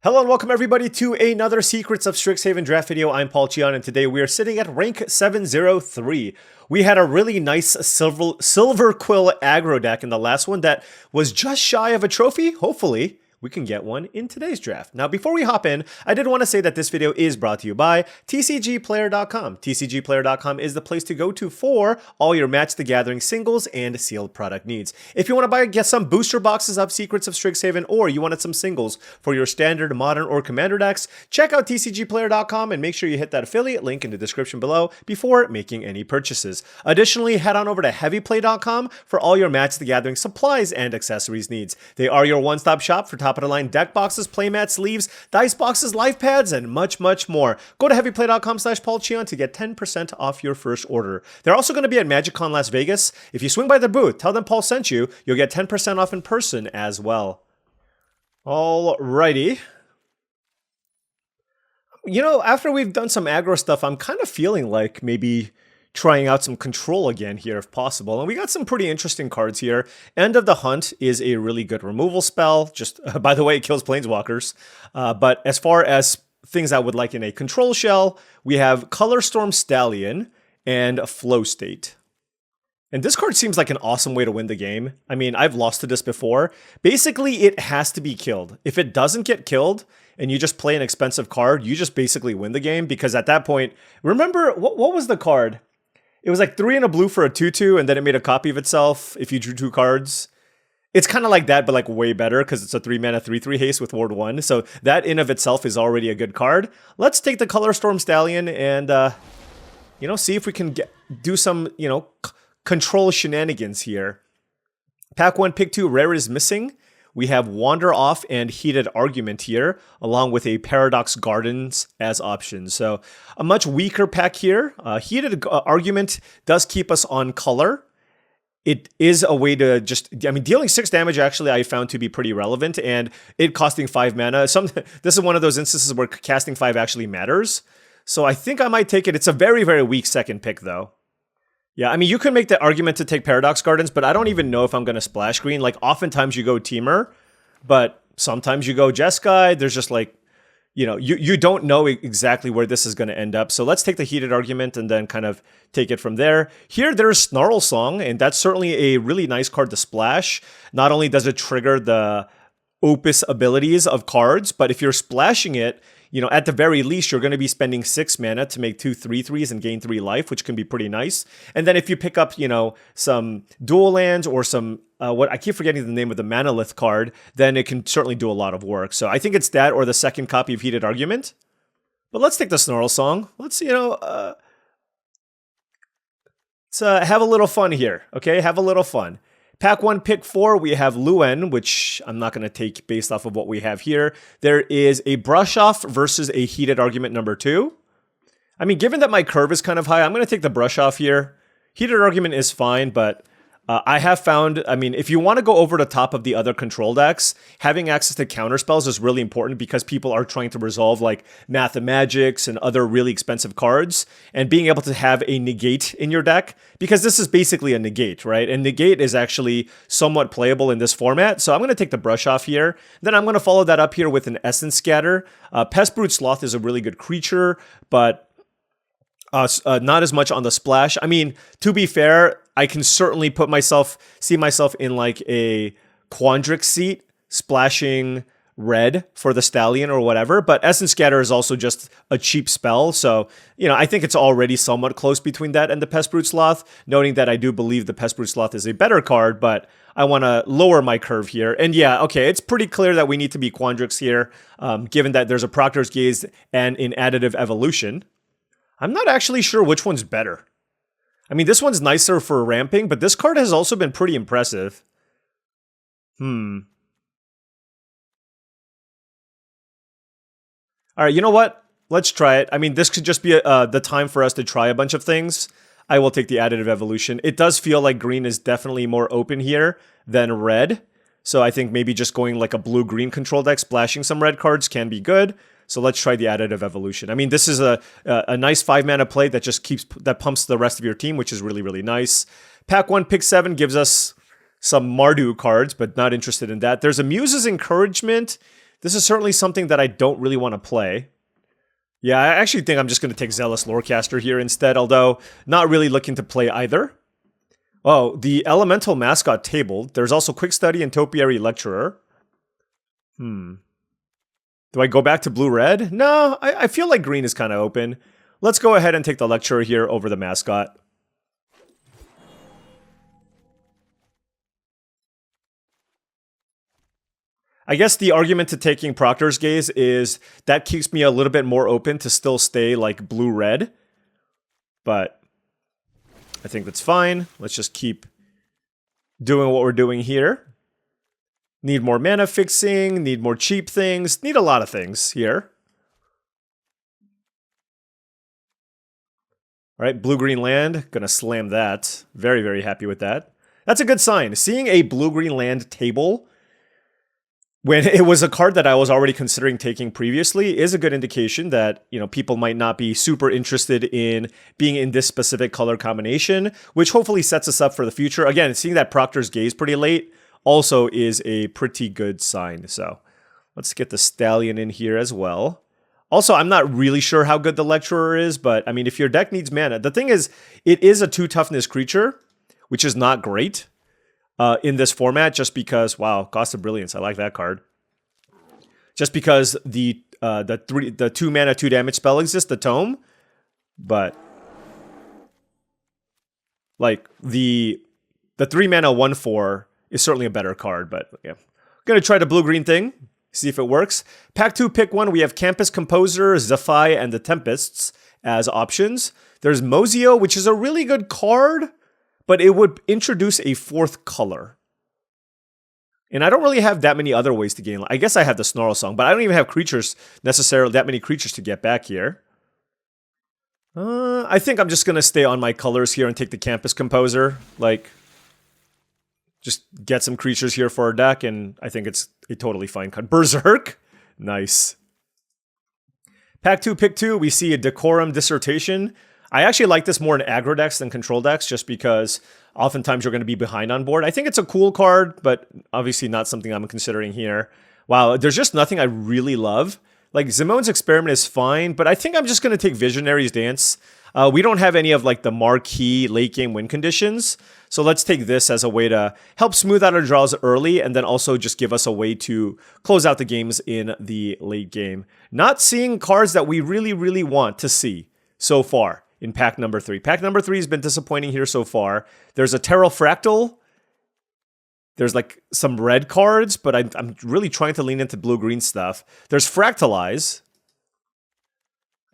Hello and welcome everybody to another Secrets of Strixhaven draft video. I'm paulcheon and today we are sitting at rank 703. We had a really nice silver quill aggro deck in the last one that was just shy of a trophy. Hopefully we can get one in today's draft. Now, before we hop in, I did want to say that this video is brought to you by TCGplayer.com. TCGplayer.com is the place to go to for all your Match the Gathering singles and sealed product needs. If you want to get some booster boxes of Secrets of Strixhaven, or you wanted some singles for your standard, modern, or commander decks, check out TCGplayer.com and make sure you hit that affiliate link in the description below before making any purchases. Additionally, head on over to heavyplay.com for all your Match the Gathering supplies and accessories needs. They are your one-stop shop for top-of-the-line deck boxes, playmats, sleeves, dice boxes, life pads, and much, much more. Go to heavyplay.com/paulcheon to get 10% off your first order. They're also going to be at MagicCon Las Vegas. If you swing by their booth, tell them Paul sent you, you'll get 10% off in person as well. Alrighty. You know, after we've done some aggro stuff, I'm kind of feeling like maybe trying out some control again here if possible. And we got some pretty interesting cards here. End of the Hunt is a really good removal spell. Just, by the way, it kills planeswalkers. But as far as things I would like in a control shell, we have Colorstorm Stallion and Flow State. And this card seems like an awesome way to win the game. I mean, I've lost to this before. Basically, it has to be killed. If it doesn't get killed, and you just play an expensive card, you just basically win the game. Because at that point, remember, what was the card? It was like 3 and a blue for a 2/2, and then it made a copy of itself if you drew 2 cards. It's kind of like that, but like way better, because it's a 3-mana 3/3 haste with Ward 1. So that in of itself is already a good card. Let's take the Colorstorm Stallion and, you know, see if we can do some, you know, control shenanigans here. Pack 1, pick 2, Rare is missing. We have Wander Off and Heated Argument here, along with a Paradox Gardens as options. So a much weaker pack here. Heated Argument does keep us on color. It is a way to just, I mean, dealing 6 damage actually I found to be pretty relevant, and it costing 5 mana. This is one of those instances where casting 5 actually matters. So I think I might take it. It's a very, very weak second pick though. Yeah, I mean, you could make the argument to take Paradox Gardens, but I don't even know if I'm going to splash green. Like, oftentimes you go Teamer, but sometimes you go Jeskai. There's just like, you know, you don't know exactly where this is going to end up. So let's take the Heated Argument and then kind of take it from there. Here, there's Snarl Song, and that's certainly a really nice card to splash. Not only does it trigger the Opus abilities of cards, but if you're splashing it, you know, at the very least, you're going to be spending 6 mana to make 2 3/3s and gain 3 life, which can be pretty nice. And then if you pick up, you know, some dual lands or some, what I keep forgetting the name of the Manalith card, then it can certainly do a lot of work. So I think it's that or the second copy of Heated Argument. But let's take the Snarl Song. Let's, you know, let's have a little fun here, okay? Have a little fun. Pack 1, pick 4, we have Luen, which I'm not going to take based off of what we have here. There is a Brush Off versus a Heated Argument number 2. I mean, given that my curve is kind of high, I'm going to take the Brush Off here. Heated Argument is fine, but I have found, I mean, if you want to go over the top of the other control decks, having access to counter spells is really important because people are trying to resolve like Mathemagics and other really expensive cards, and being able to have a negate in your deck, because this is basically a negate, right? And negate is actually somewhat playable in this format. So I'm going to take the Brush Off here. Then I'm going to follow that up here with an Essence Scatter. Pestbrute Sloth is a really good creature, but not as much on the splash. I mean, to be fair, I can certainly see myself in like a Quandrix seat, splashing red for the Stallion or whatever, but Essence Scatter is also just a cheap spell, so, you know, I think it's already somewhat close between that and the Pestbrute Sloth, noting that I do believe the Pestbrute Sloth is a better card, but I want to lower my curve here. And yeah, okay, it's pretty clear that we need to be Quandrix here, given that there's a Proctor's Gaze and an Additive Evolution. I'm not actually sure which one's better. I mean, this one's nicer for ramping, but this card has also been pretty impressive. Alright, you know what? Let's try it. I mean, this could just be the time for us to try a bunch of things. I will take the Additive Evolution. It does feel like green is definitely more open here than red. So I think maybe just going like a blue-green control deck, splashing some red cards can be good. So let's try the Additive Evolution. I mean, this is a nice 5-mana play that just pumps the rest of your team, which is really, really nice. Pack 1, pick 7 gives us some Mardu cards, but not interested in that. There's a Muse's Encouragement. This is certainly something that I don't really want to play. Yeah, I actually think I'm just going to take Zealous Lorecaster here instead, although not really looking to play either. Oh, the Elemental Mascot tabled. There's also Quick Study and Topiary Lecturer. Do I go back to blue-red? No, I feel like green is kind of open. Let's go ahead and take the Lecturer here over the Mascot. I guess the argument to taking Proctor's Gaze is that keeps me a little bit more open to still stay like blue-red. But I think that's fine. Let's just keep doing what we're doing here. Need more mana fixing, need more cheap things, need a lot of things here. All right, blue-green land, gonna slam that. Very, very happy with that. That's a good sign. Seeing a blue-green land table when it was a card that I was already considering taking previously is a good indication that, you know, people might not be super interested in being in this specific color combination, which hopefully sets us up for the future. Again, seeing that Proctor's Gaze pretty late also is a pretty good sign. So let's get the Stallion in here as well. Also, I'm not really sure how good the Lecturer is, but I mean, if your deck needs mana, the thing is, it is a 2-toughness creature, which is not great in this format, just because, wow, Cost of Brilliance, I like that card. Just because the 2 mana 2 damage spell exists, the Tome, but like the 3 mana 1/4 is certainly a better card. But yeah, gonna try the blue-green thing, see if it works. Pack 2, pick 1. We have Campus Composer, Zephi, and the Tempests as options. There's Mozio, which is a really good card, but it would introduce a 4th color. And I don't really have that many other ways to gain. I guess I have the Snarl Song, but I don't even have creatures necessarily, that many creatures to get back here. I think I'm just going to stay on my colors here and take the Campus Composer. Like, just get some creatures here for our deck, and I think it's a totally fine card. Berserk? Nice. Pack 2, pick 2. We see a Decorum Dissertation. I actually like this more in aggro decks than control decks, just because oftentimes you're going to be behind on board. I think it's a cool card, but obviously not something I'm considering here. Wow, there's just nothing I really love. Like, Zimone's Experiment is fine, but I think I'm just going to take Visionary's Dance. We don't have any of like the marquee late game win conditions, so let's take this as a way to help smooth out our draws early, and then also just give us a way to close out the games in the late game. Not seeing cards that we really, really want to see so far in pack number 3. Pack number 3 has been disappointing here so far. There's a Pterophractal. There's like some red cards, but I'm really trying to lean into blue-green stuff. There's Fractalize.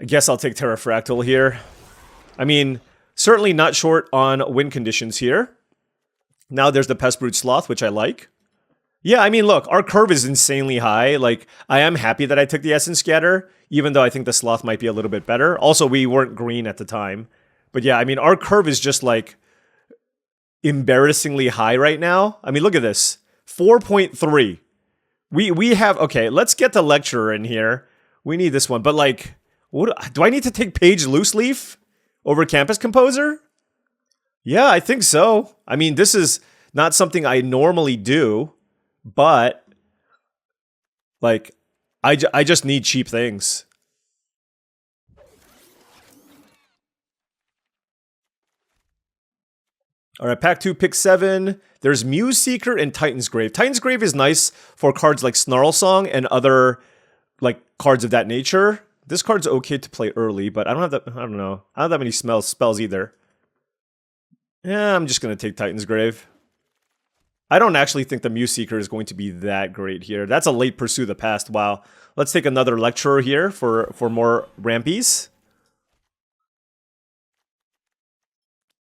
I guess I'll take Pterophractal here. I mean, certainly not short on win conditions here. Now there's the Pestbrute Sloth, which I like. Yeah, I mean, look, our curve is insanely high. Like, I am happy that I took the Essence Scatter, even though I think the Sloth might be a little bit better. Also, we weren't green at the time. But yeah, I mean, our curve is just like embarrassingly high right now. I mean, look at this. 4.3. We have, okay, let's get the Lecturer in here. We need this one. But like, what do I need to take Page Loose Leaf over Campus Composer? Yeah, I think so. I mean, this is not something I normally do, but like, I just need cheap things. All right, pack 2, pick 7. There's Muse Seeker and Titan's Grave. Titan's Grave is nice for cards like Snarl Song and other like cards of that nature. This card's okay to play early, but I don't have that. I don't know. I don't have that many spells either. Yeah, I'm just gonna take Titan's Grave. I don't actually think the Muse Seeker is going to be that great here. That's a late Pursue the Past. Wow. Let's take another Lecturer here for more rampies.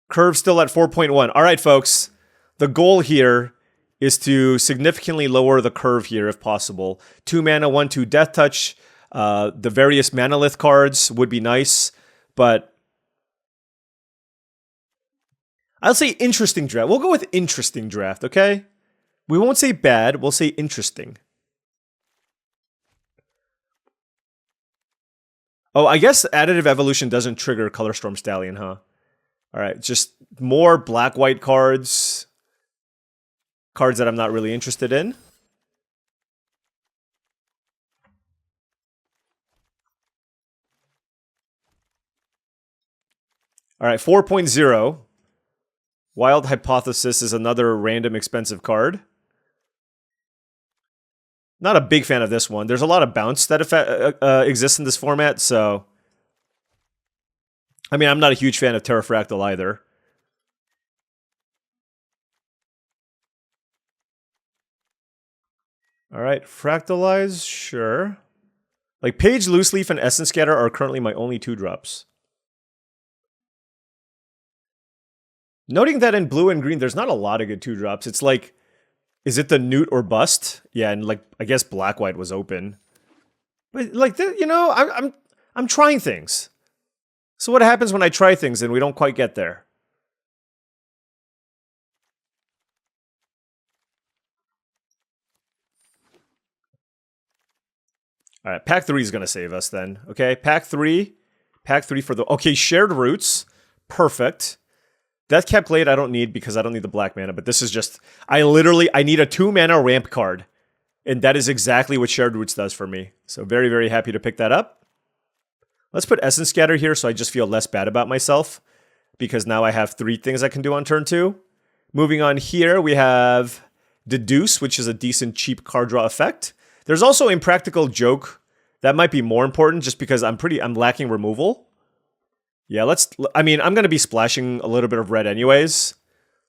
Curve still at 4.1. All right, folks. The goal here is to significantly lower the curve here if possible. 2 mana, 1/2 Death Touch. The various Manalith cards would be nice, but I'll say interesting draft. We'll go with interesting draft, okay? We won't say bad, we'll say interesting. Oh, I guess Additive Evolution doesn't trigger Color Storm Stallion, huh? Alright, just more black-white cards. Cards that I'm not really interested in. All right, 4.0. Wild Hypothesis is another random expensive card. Not a big fan of this one. There's a lot of bounce that exists in this format, so... I mean, I'm not a huge fan of Terrafractal either. All right, Fractalize, sure. Like, Page, Loose Leaf, and Essence Scatter are currently my only 2-drops. Noting that in blue and green, there's not a lot of good 2-drops. It's like, is it the Newt or Bust? Yeah, and like, I guess Black-White was open. But like, you know, I'm trying things. So what happens when I try things and we don't quite get there? All right, pack 3 is going to save us then. Okay, pack 3 for the... Okay, Shared Roots. Perfect. Deathcap Blade I don't need because I don't need the black mana, but this is just... I need a 2-mana ramp card. And that is exactly what Shared Roots does for me. So very, very happy to pick that up. Let's put Essence Scatter here so I just feel less bad about myself. Because now I have 3 things I can do on turn 2. Moving on here, we have Deduce, which is a decent cheap card draw effect. There's also Impractical Joke. That might be more important just because I'm lacking removal. Yeah, I'm going to be splashing a little bit of red anyways.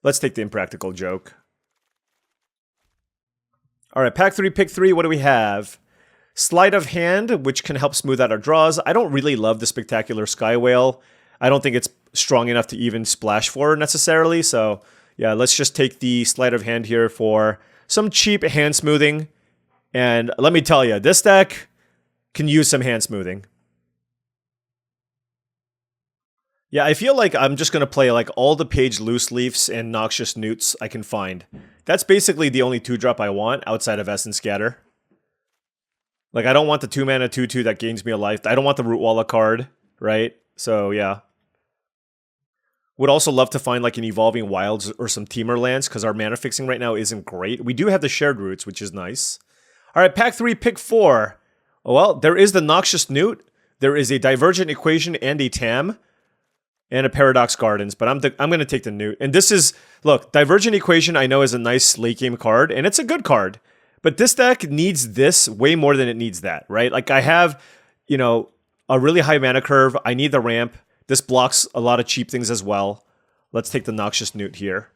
Let's take the Impractical Joke. All right, pack 3, pick 3. What do we have? Sleight of Hand, which can help smooth out our draws. I don't really love the Spectacular Sky Whale. I don't think it's strong enough to even splash for necessarily. So yeah, let's just take the Sleight of Hand here for some cheap hand smoothing. And let me tell you, this deck can use some hand smoothing. Yeah, I feel like I'm just going to play like all the Page Loose Leafs and Noxious Newts I can find. That's basically the only 2-drop I want outside of Essence Scatter. Like, I don't want the 2-mana 2/2 that gains me a life. I don't want the Root Walla card, right? So, yeah. Would also love to find like an Evolving Wilds or some Teamer lands because our mana fixing right now isn't great. We do have the Shared Roots, which is nice. All right, pack 3, pick 4. Oh, well, there is the Noxious Newt. There is a Divergent Equation and a TAM. And a Paradox Gardens, but I'm going to take the Newt. And this is, look, Divergent Equation I know is a nice late game card, and it's a good card. But this deck needs this way more than it needs that, right? Like, I have, you know, a really high mana curve. I need the ramp. This blocks a lot of cheap things as well. Let's take the Noxious Newt here.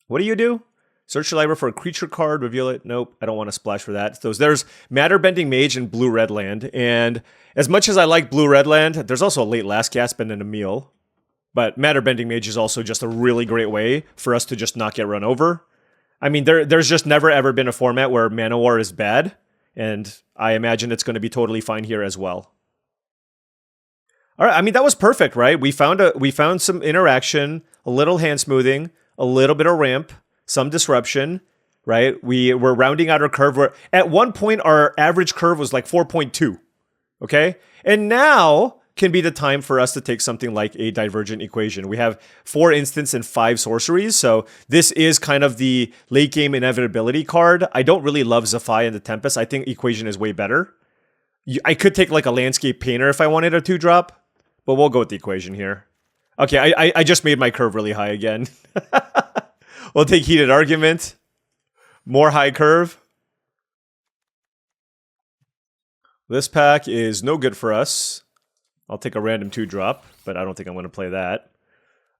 What do you do? Search your library for a creature card, reveal it. Nope, I don't want to splash for that. So there's Matter Bending Mage and Blue Red Land. And as much as I like Blue Red Land, there's also a late Last Gasp and an Emil. But Matter Bending Mage is also just a really great way for us to just not get run over. I mean, there's just never ever been a format where Mana War is bad. And I imagine it's going to be totally fine here as well. All right, I mean, that was perfect, right? We found some interaction, a little hand smoothing, a little bit of ramp, some disruption, right? We're rounding out our curve. At one point, our average curve was like 4.2, okay? And now can be the time for us to take something like a Divergent Equation. We have 4 instants and 5 sorceries, so this is kind of the late game inevitability card. I don't really love Zephyr and the Tempest. I think Equation is way better. I could take like a Landscape Painter if I wanted a 2-drop, but we'll go with the Equation here. Okay, I just made my curve really high again. We'll take Heated Argument. More high curve. This pack is no good for us. I'll take a random 2-drop, but I don't think I'm going to play that.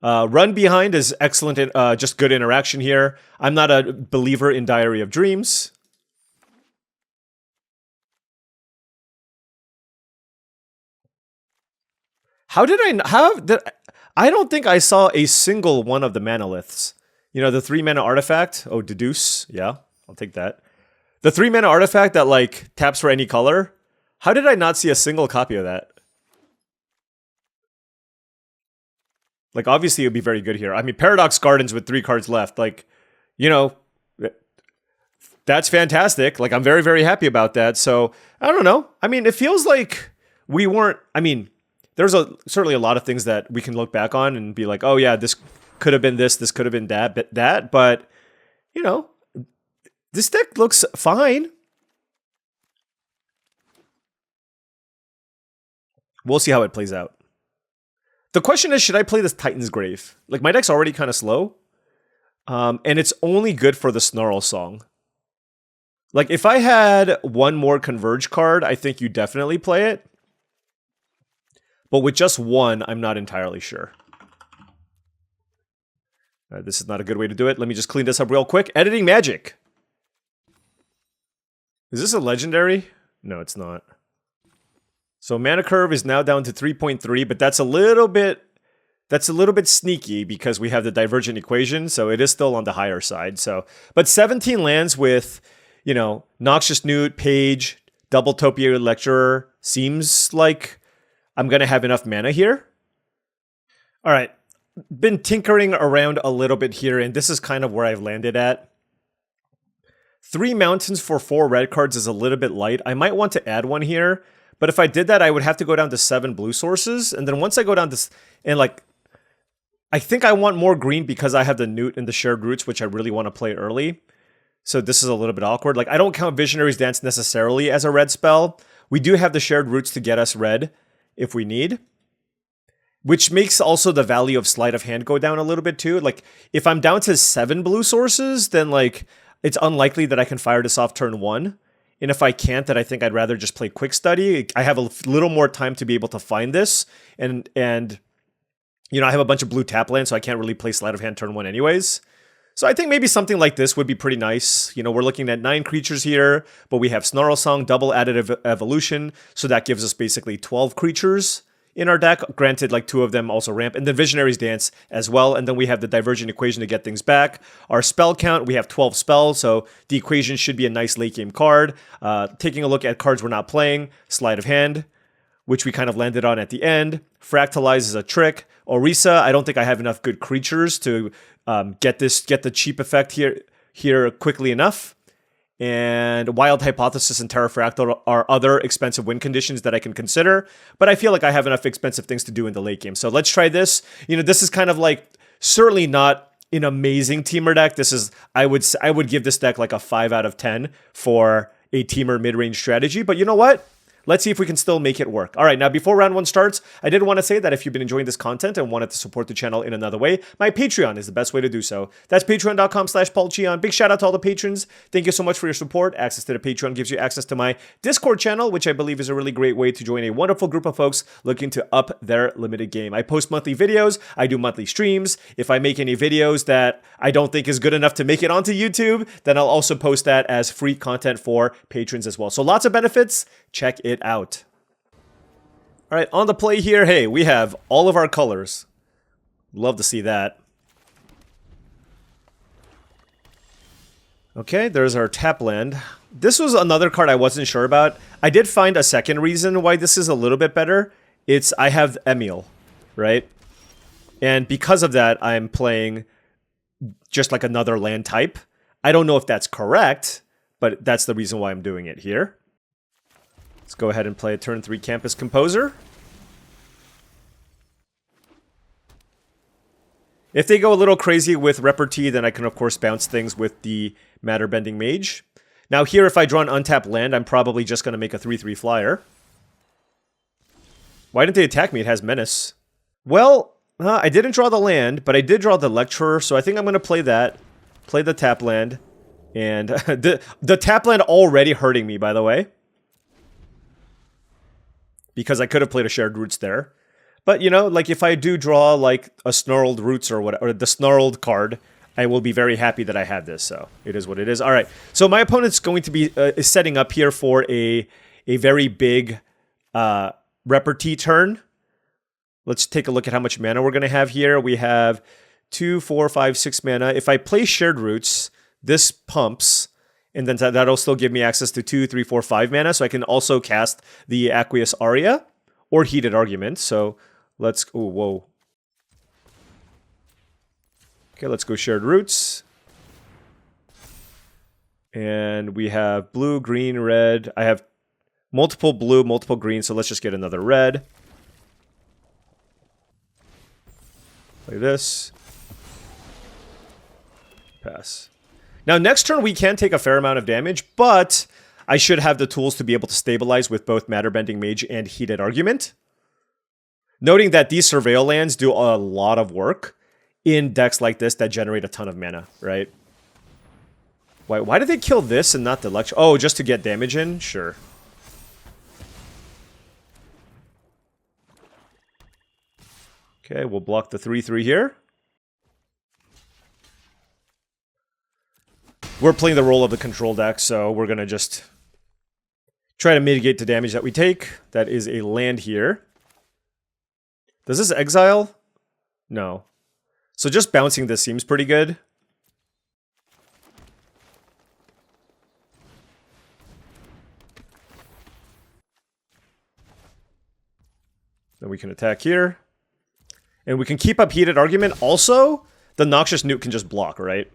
Run Behind is excellent, just good interaction here. I'm not a believer in Diary of Dreams. I don't think I saw a single one of the Manoliths. You know, the 3-mana artifact. Oh, Deduce. Yeah, I'll take that. The 3-mana artifact that, like, taps for any color. How did I not see a single copy of that? Like, obviously, it would be very good here. I mean, Paradox Gardens with 3 cards left. Like, you know, that's fantastic. Like, I'm very, very happy about that. So, I don't know. I mean, it feels like we weren't... I mean, there's certainly a lot of things that we can look back on and be like, oh, yeah, this could have been this could have been that, but, you know, this deck looks fine. We'll see how it plays out. The question is, should I play this Titan's Grave? Like, my deck's already kind of slow. And it's only good for the Snarl Song. Like, if I had one more Converge card, I think you definitely play it. But with just one, I'm not entirely sure. This is not a good way to do it. Let me just clean this up real quick. Editing magic. Is this a legendary? No, it's not. So mana curve is now down to 3.3, but that's a little bit sneaky because we have the divergent equation, so it is still on the higher side. So, but 17 lands with, you know, Noxious Newt, Page, double Topiary Lecturer seems like I'm gonna have enough mana here. All right, been tinkering around a little bit here, and this is kind of where I've landed at. 3 mountains for 4 red cards is a little bit light. I might want to add one here, but if I did that, I would have to go down to 7 blue sources, and then once I go down to, and like, I think I want more green because I have the Newt and the Shared Roots, which I really want to play early. So this is a little bit awkward. Like, I don't count Visionary's Dance necessarily as a red spell. We do have the Shared Roots to get us red if we need. Which makes also the value of Sleight of Hand go down a little bit too. Like, if I'm down to 7 blue sources, then like, it's unlikely that I can fire this off turn 1. And if I can't, then I think I'd rather just play Quick Study. I have a little more time to be able to find this. And you know, I have a bunch of blue tap lands, so I can't really play Sleight of Hand turn 1 anyways. So I think maybe something like this would be pretty nice. You know, we're looking at 9 creatures here, but we have Snarl Song, double additive evolution, so that gives us basically 12 creatures in our deck. Granted, like 2 of them also ramp, and then Visionary's Dance as well, and then we have the Divergent Equation to get things back. Our spell count, we have 12 spells, so the equation should be a nice late game card. Taking a look at cards we're not playing, Sleight of Hand, which we kind of landed on at the end. Fractalize is a trick. Orisa, I don't think I have enough good creatures to get the cheap effect here quickly enough. And Wild Hypothesis and Terrafractal are other expensive win conditions that I can consider. But I feel like I have enough expensive things to do in the late game. So let's try this. You know, this is kind of like certainly not an amazing teamer deck. This is, I would give this deck like a 5 out of 10 for a teamer mid-range strategy. But you know what? Let's see if we can still make it work. All right, now before round 1 starts, I did want to say that if you've been enjoying this content and wanted to support the channel in another way, my Patreon is the best way to do so. That's patreon.com/paulcheon. Big shout out to all the patrons. Thank you so much for your support. Access to the Patreon gives you access to my Discord channel, which I believe is a really great way to join a wonderful group of folks looking to up their limited game. I post monthly videos. I do monthly streams. If I make any videos that I don't think is good enough to make it onto YouTube, then I'll also post that as free content for patrons as well. So lots of benefits. Check it out. All right, on the play here, hey, we have all of our colors. Love to see that. Okay, there's our tap land. This was another card I wasn't sure about. I did find a second reason why this is a little bit better. It's I have Emil, right? And because of that, I'm playing just like another land type. I don't know if that's correct, but that's the reason why I'm doing it here. Let's go ahead and play a turn 3 Campus Composer. If they go a little crazy with Repartee, then I can of course bounce things with the Matter Bending Mage. Now here, if I draw an untapped land, I'm probably just going to make a 3/3 flyer. Why didn't they attack me? It has Menace. Well, I didn't draw the land, but I did draw the Lecturer, so I think I'm going to play that. Play the tap land. And the tap land already hurting me, by the way. Because I could have played a Shared Roots there. But, you know, like, if I do draw, like, a Snarled Roots or whatever, or the Snarled card, I will be very happy that I have this, so it is what it is. All right, so my opponent's going to be is setting up here for a very big Repartee turn. Let's take a look at how much mana we're going to have here. We have 2, 4, 5, 6 mana. If I play Shared Roots, this pumps... And then that'll still give me access to 2, 3, 4, 5 mana. So I can also cast the Aqueous Aria or Heated Argument. So let's... Oh, whoa. Okay, let's go Shared Roots. And we have blue, green, red. I have multiple blue, multiple green. So let's just get another red. Play this. Pass. Now, next turn, we can take a fair amount of damage, but I should have the tools to be able to stabilize with both Matter Bending Mage and Heated Argument. Noting that these Surveil lands do a lot of work in decks like this that generate a ton of mana, right? Why did they kill this and not the Lecture? Oh, just to get damage in? Sure. Okay, we'll block the 3/3 here. We're playing the role of the control deck, so we're going to just try to mitigate the damage that we take. That is a land here. Does this exile? No. So just bouncing this seems pretty good. Then we can attack here. And we can keep up Heated Argument. Also, the Noxious Nuke can just block, right?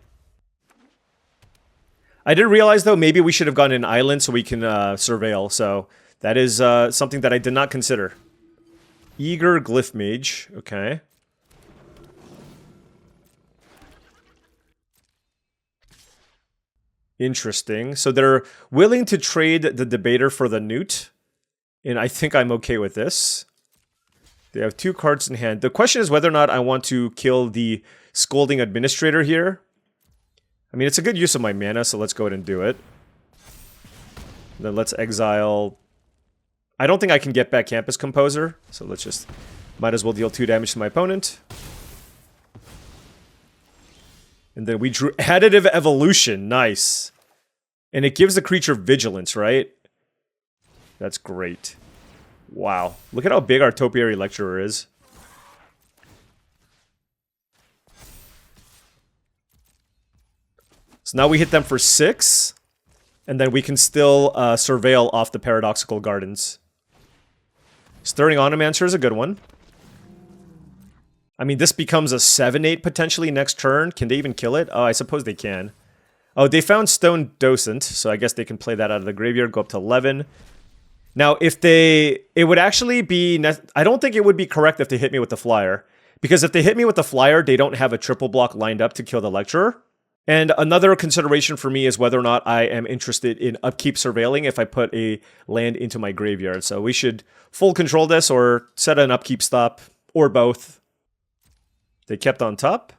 I did realize, though, maybe we should have gotten an island so we can surveil. So that is something that I did not consider. Eager Glyph Mage. Okay. Interesting. So they're willing to trade the Debater for the Newt. And I think I'm okay with this. They have 2 cards in hand. The question is whether or not I want to kill the Scolding Administrator here. I mean, it's a good use of my mana, so let's go ahead and do it. Then let's exile... I don't think I can get back Campus Composer, so let's just... Might as well deal 2 damage to my opponent. And then we drew Additive Evolution. Nice. And it gives the creature Vigilance, right? That's great. Wow. Look at how big our Topiary Lecturer is. So now we hit them for 6. And then we can still surveil off the Paradoxical Gardens. Stirring Onomancer is a good one. I mean, this becomes a 7/8 potentially next turn. Can they even kill it? Oh, I suppose they can. Oh, they found Stone Docent, so I guess they can play that out of the graveyard, go up to 11. Now, if they... It would actually be... I don't think it would be correct if they hit me with the Flyer. Because if they hit me with the Flyer, they don't have a triple block lined up to kill the Lecturer. And another consideration for me is whether or not I am interested in upkeep surveilling if I put a land into my graveyard. So we should full control this or set an upkeep stop, or both. They kept on top.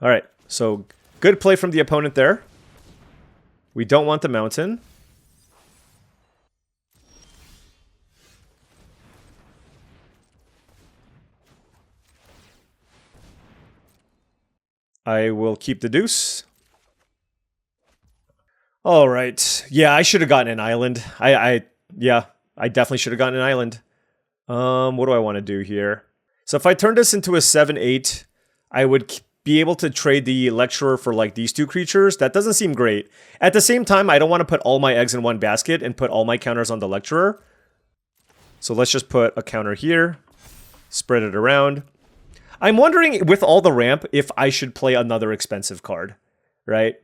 All right, so good play from the opponent there. We don't want the mountain. I will keep the deuce. All right. Yeah, I should have gotten an island. Yeah, I definitely should have gotten an island. What do I want to do here? So if I turn this into a 7/8, I would be able to trade the Lecturer for like these 2 creatures. That doesn't seem great. At the same time, I don't want to put all my eggs in one basket and put all my counters on the Lecturer. So let's just put a counter here. Spread it around. I'm wondering, with all the ramp, if I should play another expensive card, right?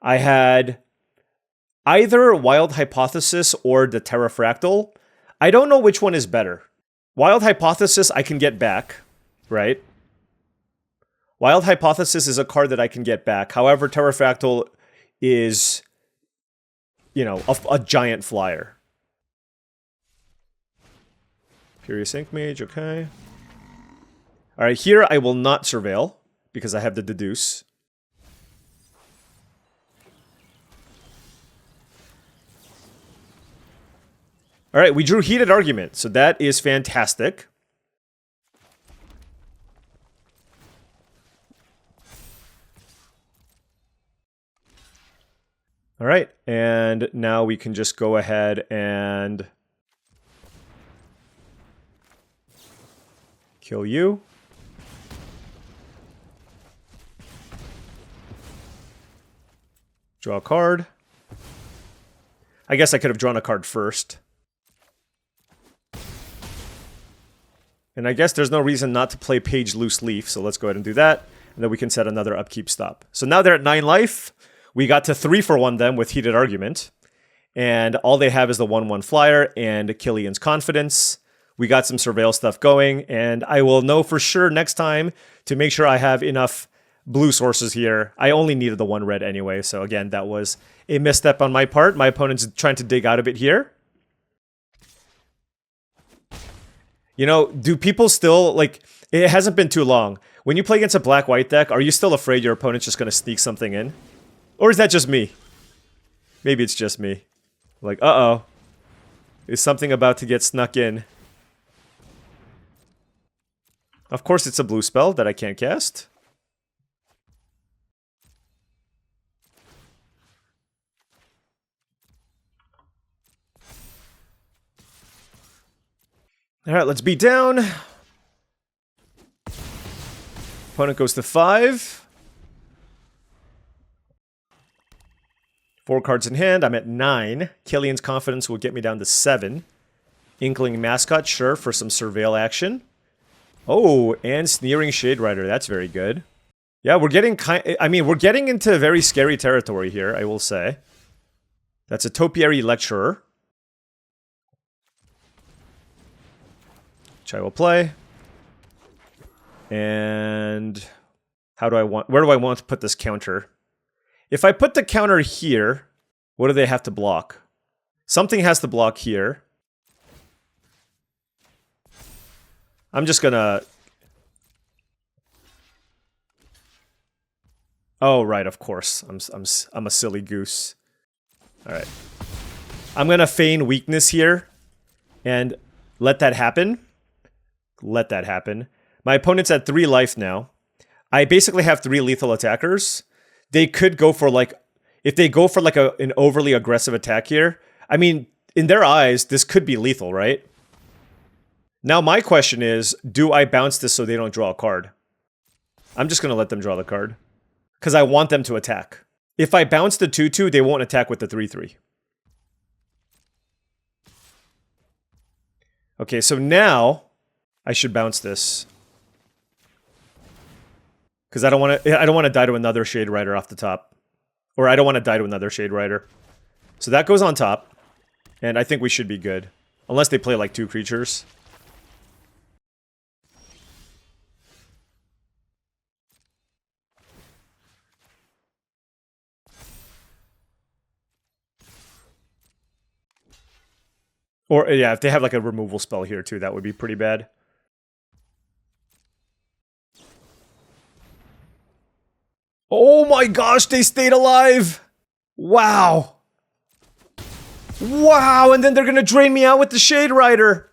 I had either Wild Hypothesis or the Terrafractal. I don't know which one is better. Wild Hypothesis I can get back, right? Wild Hypothesis is a card that I can get back. However, Terrafractal is, you know, a giant flyer. Furious Ink Mage, okay. All right, here I will not surveil because I have the deduce. All right, we drew Heated Argument, so that is fantastic. All right, and now we can just go ahead and kill you. Draw a card. I guess I could have drawn a card first. And I guess there's no reason not to play Page Loose Leaf, so let's go ahead and do that. And then we can set another upkeep stop. So now they're at 9 life. We got to 3 for 1 them with Heated Argument. And all they have is the 1/1 flyer and Killian's Confidence. We got some surveil stuff going, and I will know for sure next time to make sure I have enough blue sources here. I only needed the 1 red anyway, so again, that was a misstep on my part. My opponent's trying to dig out of it here. You know, do people still, like, it hasn't been too long. When you play against a black-white deck, are you still afraid your opponent's just gonna sneak something in? Or is that just me? Maybe it's just me. Like, uh-oh. Is something about to get snuck in? Of course it's a blue spell that I can't cast. Alright, let's beat down. Opponent goes to 5. 4 cards in hand, I'm at 9. Killian's Confidence will get me down to 7. Inkling Mascot, sure, for some surveil action. Oh, and Sneering Shade Rider, that's very good. Yeah, we're getting we're getting into very scary territory here, I will say. That's a Topiary Lecturer. Which I will play. And where do I want to put this counter? If I put the counter here, what do they have to block? Something has to block here. I'm just gonna... Oh, right, of course. I'm a silly goose. Alright. I'm gonna feign weakness here. And let that happen. Let that happen. My opponent's at 3 life now. I basically have 3 lethal attackers. They could go for, like... If they go for, like, an overly aggressive attack here... I mean, in their eyes, this could be lethal, right? Now my question is, do I bounce this so they don't draw a card? I'm just gonna let them draw the card. Because I want them to attack. If I bounce the 2-2, they won't attack with the 3-3. Okay, so now... I should bounce this. Because I don't want to die to another Shade Rider off the top. Or I don't want to die to another Shade Rider. So that goes on top. And I think we should be good. Unless they play like 2 creatures. Or, yeah, if they have like a removal spell here too, that would be pretty bad. Oh my gosh, they stayed alive! Wow! Wow, and then they're gonna drain me out with the Shade Rider!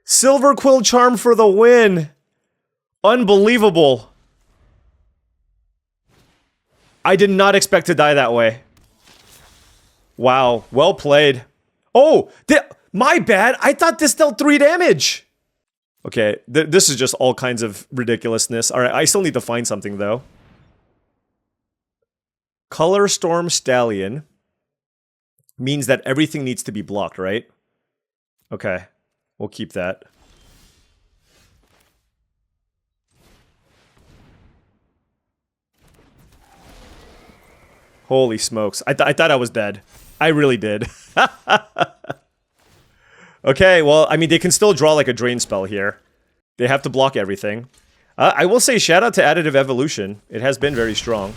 Silver Quill Charm for the win! Unbelievable! I did not expect to die that way. Wow, well played. Oh! My bad! I thought this dealt 3 damage! Okay, this is just all kinds of ridiculousness. Alright, I still need to find something though. Color Storm Stallion means that everything needs to be blocked, right? Okay, we'll keep that. Holy smokes, I thought I was dead. I really did. Okay, well, I mean, they can still draw like a drain spell here. They have to block everything. I will say shout out to Additive Evolution. It has been very strong.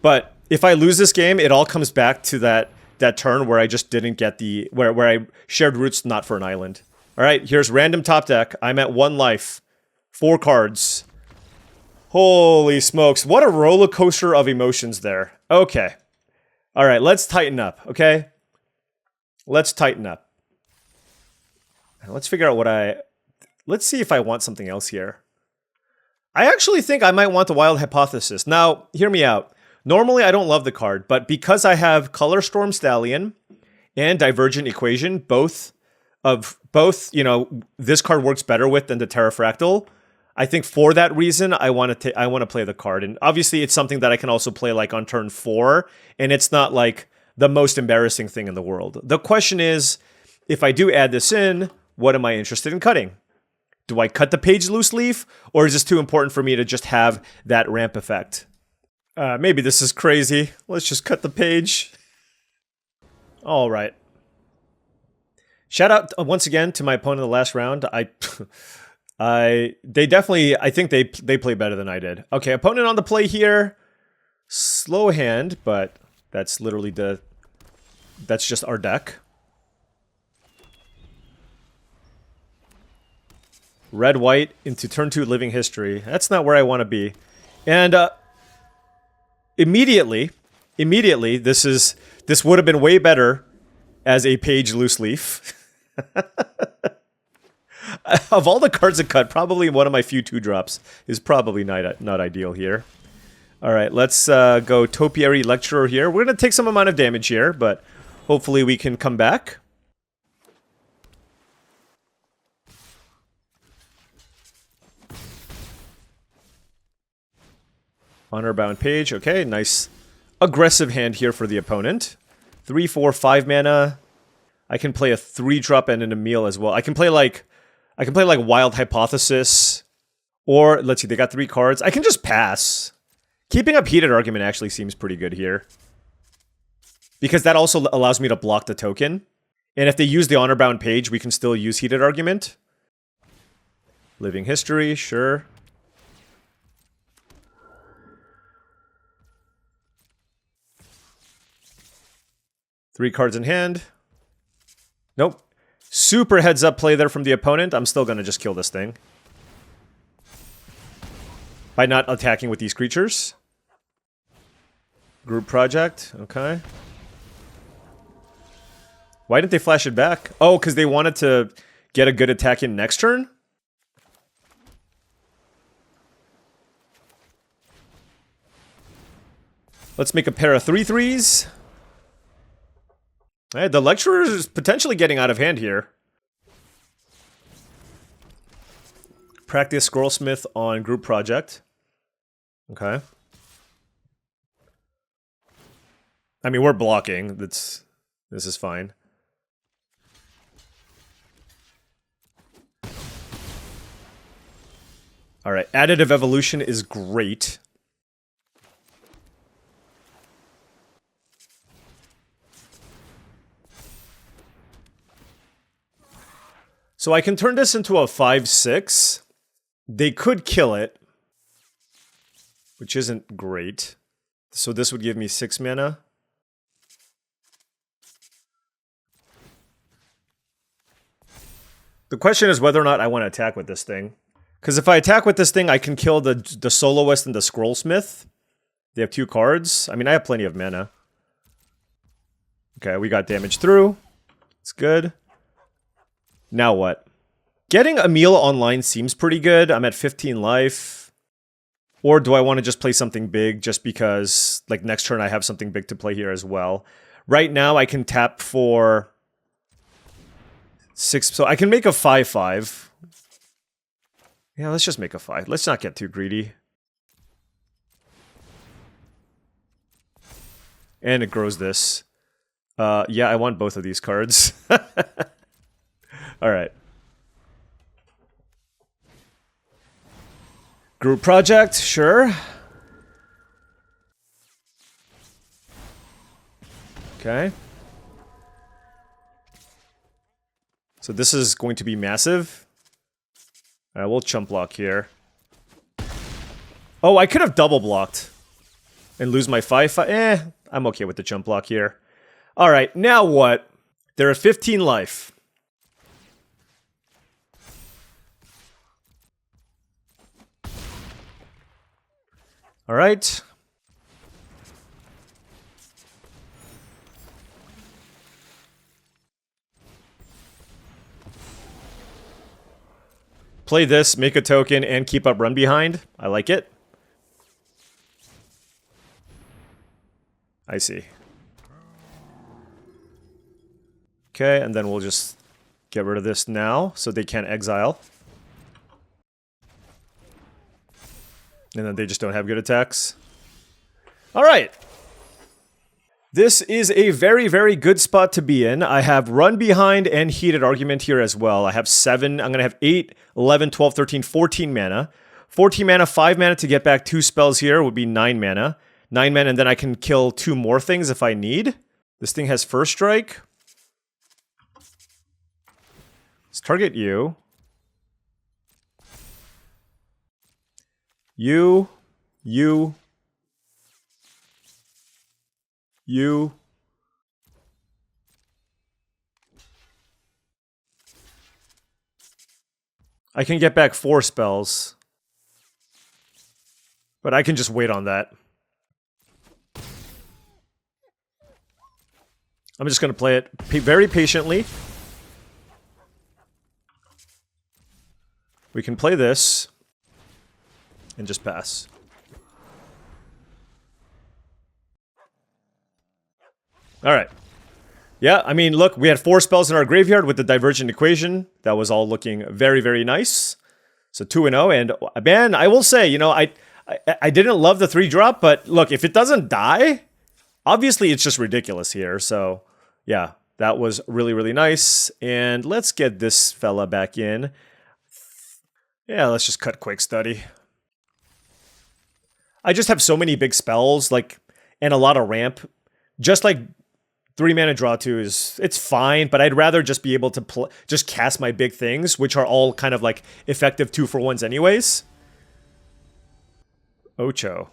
But if I lose this game, it all comes back to that turn where I just didn't get the... Where I shared roots not for an island. Alright, here's random top deck. I'm at 1 life. 4 cards. Holy smokes. What a roller coaster of emotions there. Okay. Alright, let's tighten up, okay? Let's tighten up. Let's figure out what let's see if I want something else here. I actually think I might want the Wild Hypothesis. Now, hear me out. Normally, I don't love the card, but because I have Color Storm Stallion and Divergent Equation, both, you know, this card works better with than the Terrafractal. I think for that reason, I want to play the card. And obviously, it's something that I can also play like on turn 4, and it's not like the most embarrassing thing in the world. The question is, if I do add this in, what am I interested in cutting? Do I cut the Page Loose Leaf, or is this too important for me to just have that ramp effect? Maybe this is crazy. Let's just cut the page. All right. Shout out once again to my opponent in the last round. They definitely, I think they play better than I did. Okay, opponent on the play here. Slow hand, but that's literally that's just our deck. Red, white into turn 2 living history. That's not where I want to be. And immediately, this would have been way better as a page loose leaf. Of all the cards to cut, probably one of my few 2-drops is probably not ideal here. All right, let's go Topiary Lecturer here. We're going to take some amount of damage here, but hopefully we can come back. Honor-bound page. Okay, nice aggressive hand here for the opponent. 3, 4, 5 mana. I can play a 3-drop and an Emil as well. I can play like Wild Hypothesis. Or, let's see, they got 3 cards. I can just pass. Keeping up Heated Argument actually seems pretty good here. Because that also allows me to block the token. And if they use the Honor-bound page, we can still use Heated Argument. Living History, sure. Three cards in hand. Nope. Super heads up play there from the opponent. I'm still going to just kill this thing. By not attacking with these creatures. Group project. Okay. Why didn't they flash it back? Oh, because they wanted to get a good attack in next turn? Let's make a pair of 3/3s. Hey, the Lecturer is potentially getting out of hand here. Practice Scrollsmith on Group Project. Okay. I mean, we're blocking. This is fine. Alright, Additive Evolution is great. So I can turn this into a 5/6. They could kill it, which isn't great. So this would give me 6 mana. The question is whether or not I want to attack with this thing. Because if I attack with this thing, I can kill the Soloist and the Scrollsmith. They have 2 cards. I mean, I have plenty of mana. Okay, we got damage through. It's good. Now what? Getting Emil online seems pretty good. I'm at 15 life. Or do I want to just play something big just because, like, next turn I have something big to play here as well? Right now I can tap for 6, so I can make a 5/5. Yeah, let's just make a 5. Let's not get too greedy. And it grows this. Yeah, I want both of these cards. Alright. Group project, sure. Okay. So this is going to be massive. We'll chump block here. Oh, I could have double blocked. And lose my 5/5. I'm okay with the chump block here. Alright, now what? They're at 15 life. Alright. Play this, make a token, and keep up run behind. I like it. I see. Okay, and then we'll just get rid of this now, so they can't exile. And then they just don't have good attacks. Alright. This is a very, very good spot to be in. I have Run Behind and Heated Argument here as well. I have 7. I'm going to have 8, 11, 12, 13, 14 mana. 14 mana, 5 mana to get back 2 spells here would be 9 mana. 9 mana, and then I can kill 2 more things if I need. This thing has First Strike. Let's target you. You. I can get back 4 spells. But I can just wait on that. I'm just going to play it very patiently. We can play this and just pass. All right. Yeah, I mean, look, we had 4 spells in our graveyard with the Divergent Equation. That was all looking very, very nice. So 2-0, and man, I will say, you know, I didn't love the 3-drop, but look, if it doesn't die, obviously it's just ridiculous here. So yeah, that was really, really nice. And let's get this fella back in. Yeah, let's just cut Quick Study. I just have so many big spells, like, and a lot of ramp. Just like 3-mana draw 2 it's fine, but I'd rather just be able to just cast my big things, which are all kind of like effective 2-for-1s anyways. Ocho.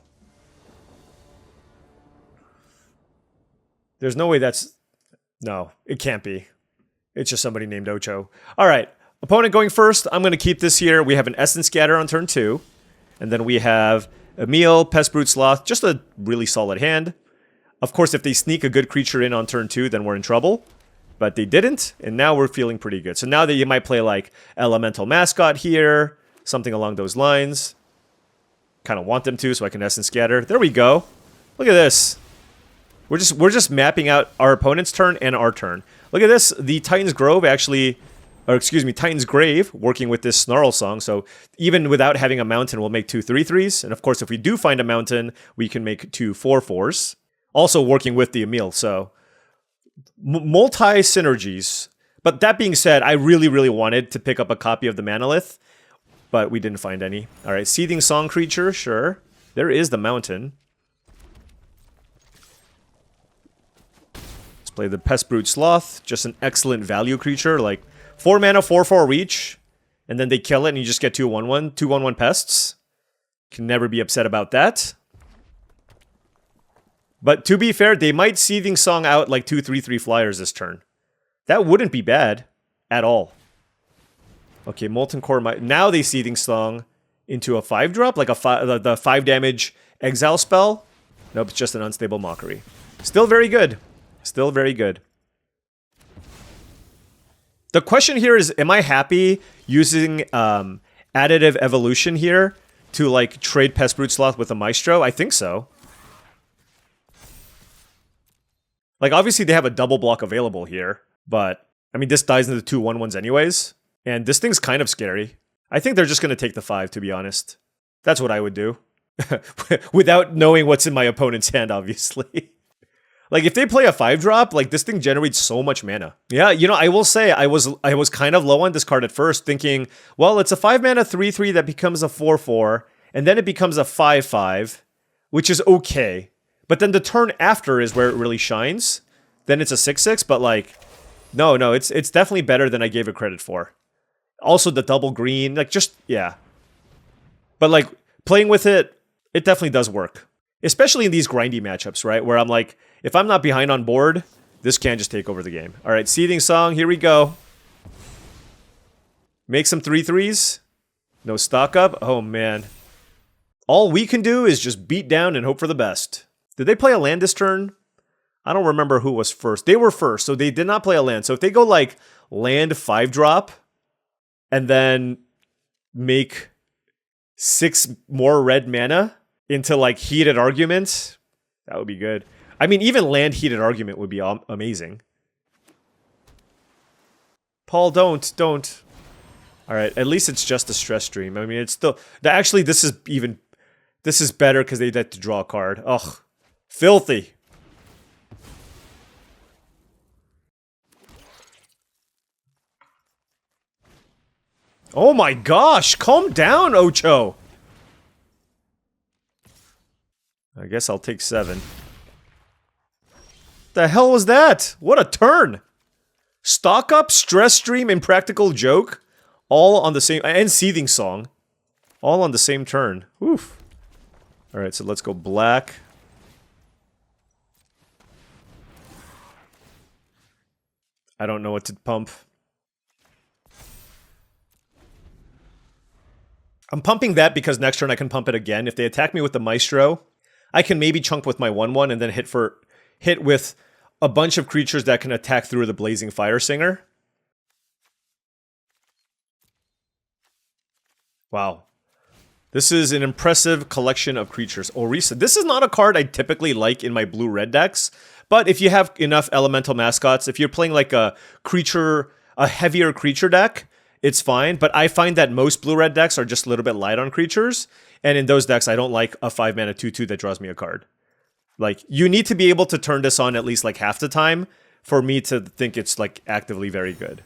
There's no way that's... No, it can't be. It's just somebody named Ocho. All right, opponent going first. I'm going to keep this here. We have an Essence Scatter on turn 2. And then we have Emil, Pest Brute Sloth. Just a really solid hand. Of course, if they sneak a good creature in on turn 2, then we're in trouble. But they didn't, and now we're feeling pretty good. So now that you might play like Elemental Mascot here, something along those lines. Kind of want them to, so I can Essence Scatter. There we go. Look at this. We're just mapping out our opponent's turn and our turn. Look at this. The Titan's Grove actually, or excuse me, Titan's Grave, working with this Snarl Song. So even without having a mountain, we'll make 2 3/3s. And of course, if we do find a mountain, we can make 2 4/4s. Also working with the Emil, so multi-synergies. But that being said, I really, really wanted to pick up a copy of the Manolith, but we didn't find any. All right, Seething Song creature, sure. There is the mountain. Let's play the Pest Brute Sloth, just an excellent value creature, like 4 mana, 4/4 reach, and then they kill it and you just get 2/1/1, 2/1/1 pests. Can never be upset about that. But to be fair, they might Seething Song out like 2 3/3 flyers this turn. That wouldn't be bad at all. Okay, Molten Core might... Now they Seething Song into a 5-drop, like the 5 damage exile spell. Nope, it's just an Unstable Mockery. Still very good. Still very good. The question here is, am I happy using Additive Evolution here to like trade Pest Brute Sloth with a Maestro? I think so. Like, obviously, they have a double block available here, but, I mean, this dies into 2/1/1s anyways, and this thing's kind of scary. I think they're just going to take the 5, to be honest. That's what I would do. Without knowing what's in my opponent's hand, obviously. Like, if they play a 5-drop, like, this thing generates so much mana. Yeah, you know, I will say, I was kind of low on this card at first, thinking, well, it's a 5-mana 3/3 that becomes a 4/4, and then it becomes a 5/5, which is okay. But then the turn after is where it really shines. Then it's a 6/6, but like, no, it's definitely better than I gave it credit for. Also the double green, like just, yeah. But like, playing with it, it definitely does work. Especially in these grindy matchups, right? Where I'm like, if I'm not behind on board, this can just take over the game. All right, Seething Song, here we go. Make some 3/3s. No stock up. Oh man. All we can do is just beat down and hope for the best. Did they play a land this turn? I don't remember who was first. They were first, so they did not play a land. So if they go like land 5-drop and then make 6 more red mana into like Heated Argument, that would be good. I mean, even land Heated Argument would be amazing. Paul, don't. All right, at least it's just a Stress Stream. I mean, it's still... Actually, this is better because they get to draw a card. Ugh. Filthy. Oh my gosh, calm down, Ocho. I guess I'll take 7. The hell was that? What a turn. Stock up, Stress Stream, Impractical Joke, all on the same... And Seething Song. All on the same turn. Oof. Alright, so let's go black. I don't know what to pump. I'm pumping that because next turn I can pump it again. If they attack me with the Maestro, I can maybe chunk with my 1/1 and then hit with a bunch of creatures that can attack through the Blazing Fire Singer. Wow. This is an impressive collection of creatures. Orisa. This is not a card I typically like in my blue-red decks, but if you have enough elemental mascots, if you're playing like a heavier creature deck, it's fine. But I find that most blue-red decks are just a little bit light on creatures, and in those decks, I don't like a 5-mana 2/2 that draws me a card. Like, you need to be able to turn this on at least like half the time for me to think it's like actively very good.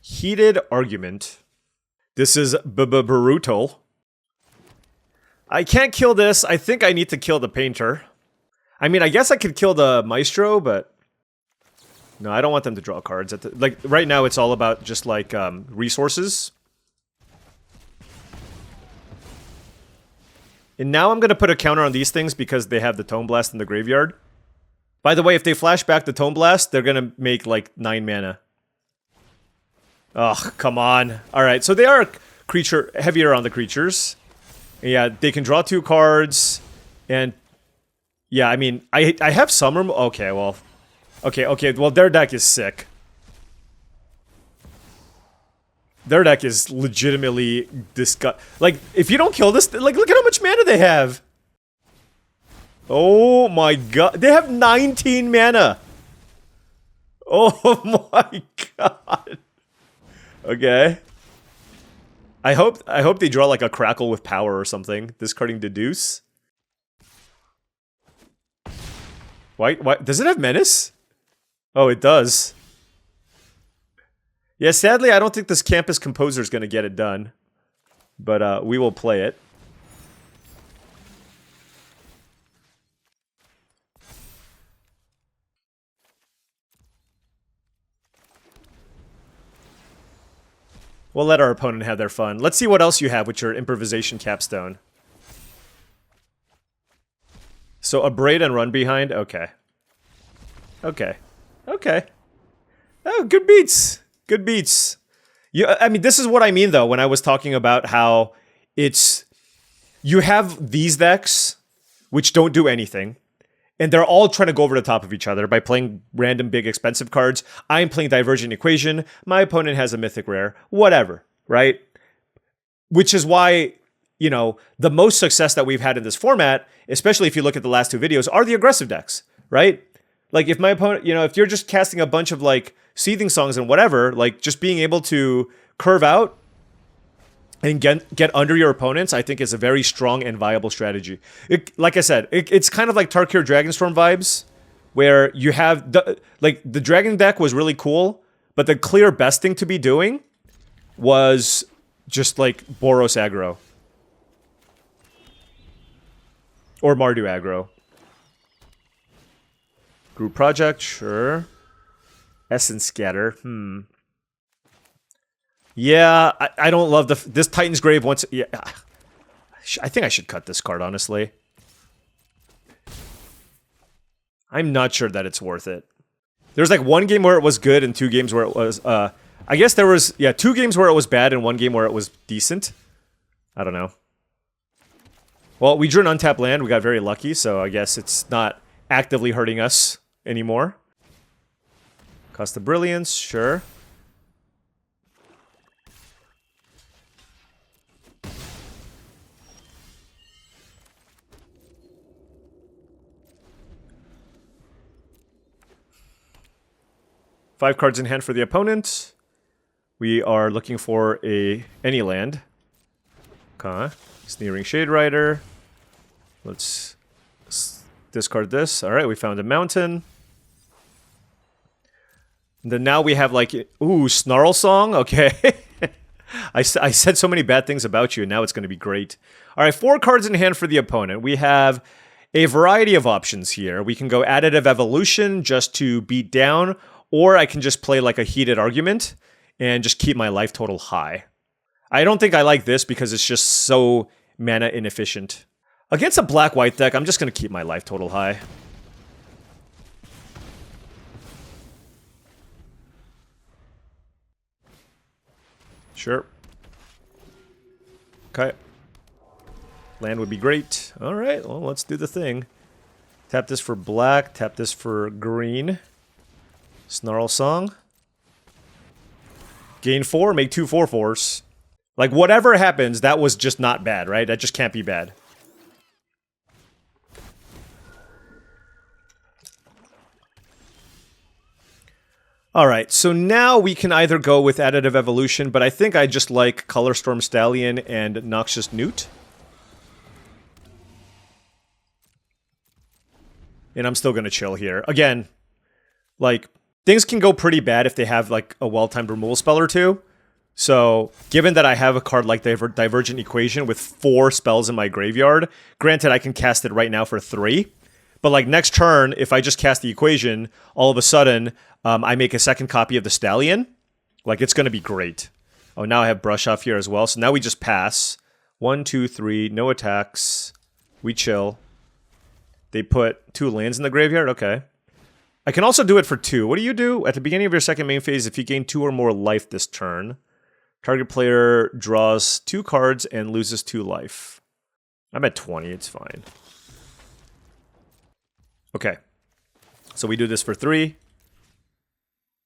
Heated Argument. This is brutal. I can't kill this. I think I need to kill the Painter. I mean, I guess I could kill the Maestro, but no, I don't want them to draw cards. Like, right now, it's all about just, like, resources. And now I'm going to put a counter on these things because they have the Tome Blast in the graveyard. By the way, if they flash back the Tome Blast, they're going to make, like, 9 mana. Oh, come on. Alright, so they are heavier on the creatures. Yeah, they can draw 2 cards. And, yeah, I mean, I have Summer... Okay, well... Okay, well, their deck is sick. Their deck is legitimately like, if you don't kill this, like, look at how much mana they have. Oh my god. They have 19 mana. Oh my god. Okay. I hope they draw, like, a Crackle with Power or something. Discarding Deduce. Why? Does it have Menace? Oh, it does. Yeah, sadly, I don't think this Campus Composer is going to get it done. But we will play it. We'll let our opponent have their fun. Let's see what else you have with your Improvisation Capstone. So, a Braid and Run Behind? Okay. Okay. Okay. Oh, good beats. Good beats. I mean, this is what I mean, though, when I was talking about how it's... You have these decks, which don't do anything, and they're all trying to go over the top of each other by playing random big expensive cards. I'm playing Divergent Equation. My opponent has a Mythic Rare. Whatever, right? Which is why, you know, the most success that we've had in this format, especially if you look at the last 2 videos, are the aggressive decks, right? Like, if my opponent, you know, if you're just casting a bunch of, like, Seething Songs and whatever, like, just being able to curve out and get under your opponents, I think is a very strong and viable strategy. Like I said, it's kind of like Tarkir Dragonstorm vibes, where you have, the Dragon deck was really cool, but the clear best thing to be doing was just, like, Boros aggro. Or Mardu aggro. Group Project, sure. Essence Scatter, Yeah, I don't love this Titan's Grave once... Yeah, I think I should cut this card, honestly. I'm not sure that it's worth it. There's like 1 game where it was good and 2 games where it was... I guess there was, 2 games where it was bad and 1 game where it was decent. I don't know. Well, we drew an untapped land. We got very lucky, so I guess it's not actively hurting us anymore. Cost of Brilliance, sure. Five cards in hand for the opponent. We are looking for any land. Okay. Sneering Shade Rider. Let's discard this. Alright, we found a mountain. And then now we have, like, ooh, Snarl Song? Okay. I said so many bad things about you, and now it's going to be great. Alright, 4 cards in hand for the opponent. We have a variety of options here. We can go Additive Evolution just to beat down, or I can just play, like, a Heated Argument and just keep my life total high. I don't think I like this because it's just so mana inefficient. Against a black-white deck, I'm just going to keep my life total high. Sure. Okay. Land would be great. Alright, well, let's do the thing. Tap this for black, tap this for green. Snarl Song. Gain 4, make 2 4/4s. Like, whatever happens, that was just not bad, right? That just can't be bad. Alright, so now we can either go with Additive Evolution, but I think I just like Color Storm Stallion and Noxious Newt. And I'm still gonna chill here. Again, like, things can go pretty bad if they have, like, a well-timed removal spell or two. So, given that I have a card like Divergent Equation with 4 spells in my graveyard, granted I can cast it right now for 3, but like next turn, if I just cast the Equation, all of a sudden, I make a second copy of the Stallion. Like, it's gonna be great. Oh, now I have Brush Off here as well, so now we just pass. 1, 2, 3, no attacks. We chill. They put 2 lands in the graveyard? Okay. I can also do it for 2. What do you do? At the beginning of your second main phase, if you gain 2 or more life this turn, target player draws 2 cards and loses 2 life. I'm at 20, it's fine. Okay. So we do this for 3.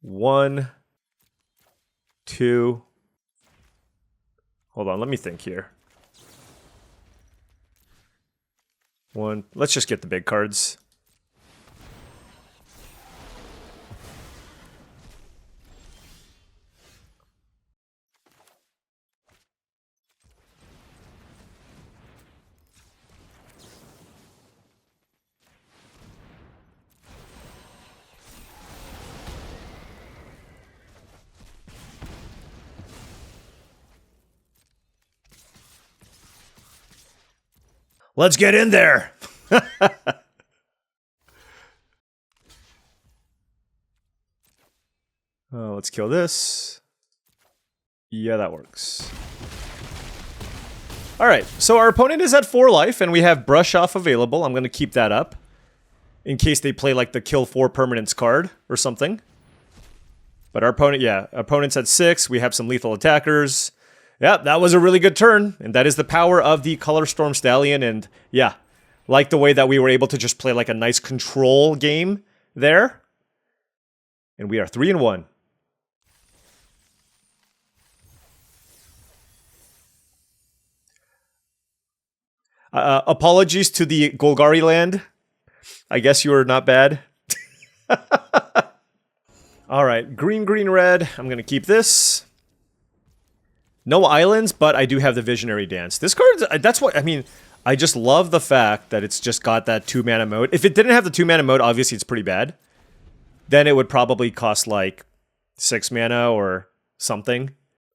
1, 2. Hold on, let me think here. 1. Let's just get the big cards. Let's get in there! Let's kill this. Yeah, that works. Alright, so our opponent is at 4 life, and we have Brush Off available. I'm going to keep that up. In case they play, like, the kill 4 permanents card or something. But our opponent, yeah, opponent's at 6. We have some lethal attackers. Yeah, that was a really good turn, and that is the power of the Color Storm Stallion, and yeah, like the way that we were able to just play like a nice control game there. And we are 3-1. Apologies to the Golgari land. I guess you were not bad. Alright, green, green, red. I'm gonna keep this. No islands, but I do have the Visionary Dance. This card, that's what, I mean, I just love the fact that it's just got that 2-mana mode. If it didn't have the 2-mana mode, obviously it's pretty bad. Then it would probably cost like 6 mana or something.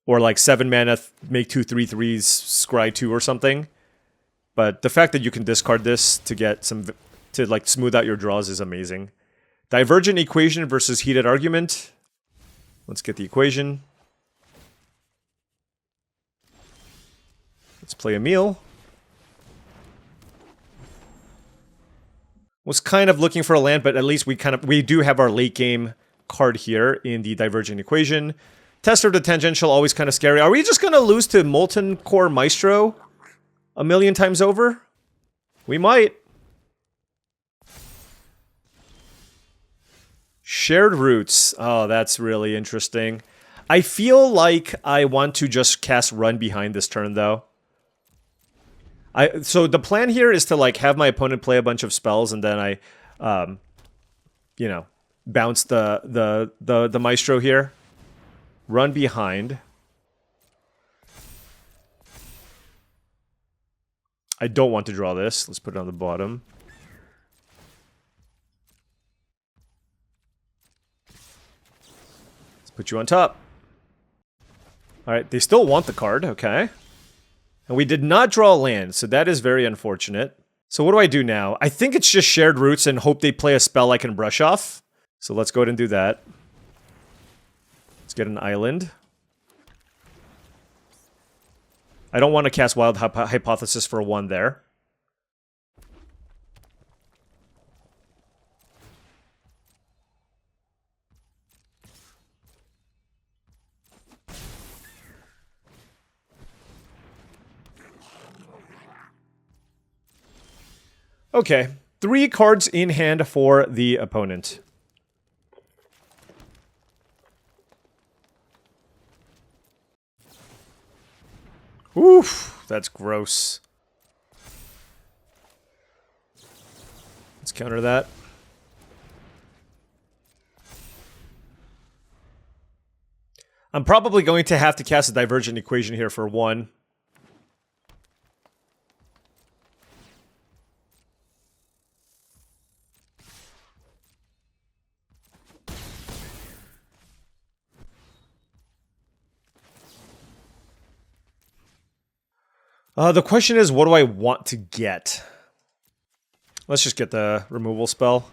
Or like 7 mana, make 2 3/3s, scry 2 or something. But the fact that you can discard this to get some, to like smooth out your draws is amazing. Divergent Equation versus Heated Argument. Let's get the equation. Let's play a meal. Was kind of looking for a land, but at least we do have our late game card here in the Divergent Equation. Tester to Tangential, always kind of scary. Are we just gonna lose to Molten Core Maestro a million times over? We might. Shared Roots. Oh, that's really interesting. I feel like I want to just cast Run behind this turn, though. So the plan here is to like have my opponent play a bunch of spells, and then I, you know, bounce the Maestro here. Run behind. I don't want to draw this. Let's put it on the bottom. Let's put you on top. Alright, they still want the card, okay. And we did not draw a land, so that is very unfortunate. So what do I do now? I think it's just Shared Roots and hope they play a spell I can brush off. So let's go ahead and do that. Let's get an island. I don't want to cast Wild Hypothesis for 1 there. Okay, 3 cards in hand for the opponent. Oof, that's gross. Let's counter that. I'm probably going to have to cast a Divergent Equation here for 1. The question is, what do I want to get? Let's just get the removal spell.